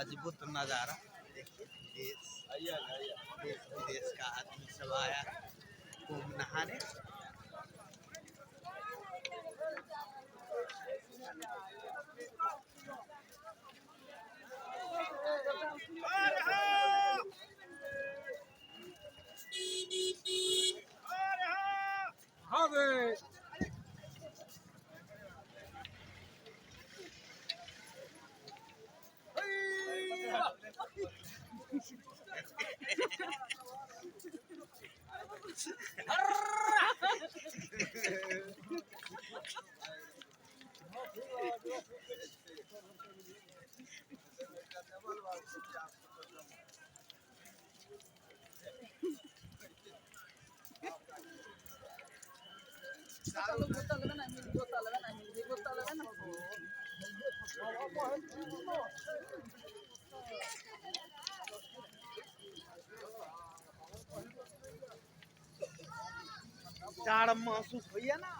अद्भुत नज़ारा देखिए। देश विदेश का आदमी सब आया कुंभ नहाने। चार महसूस भैया ना।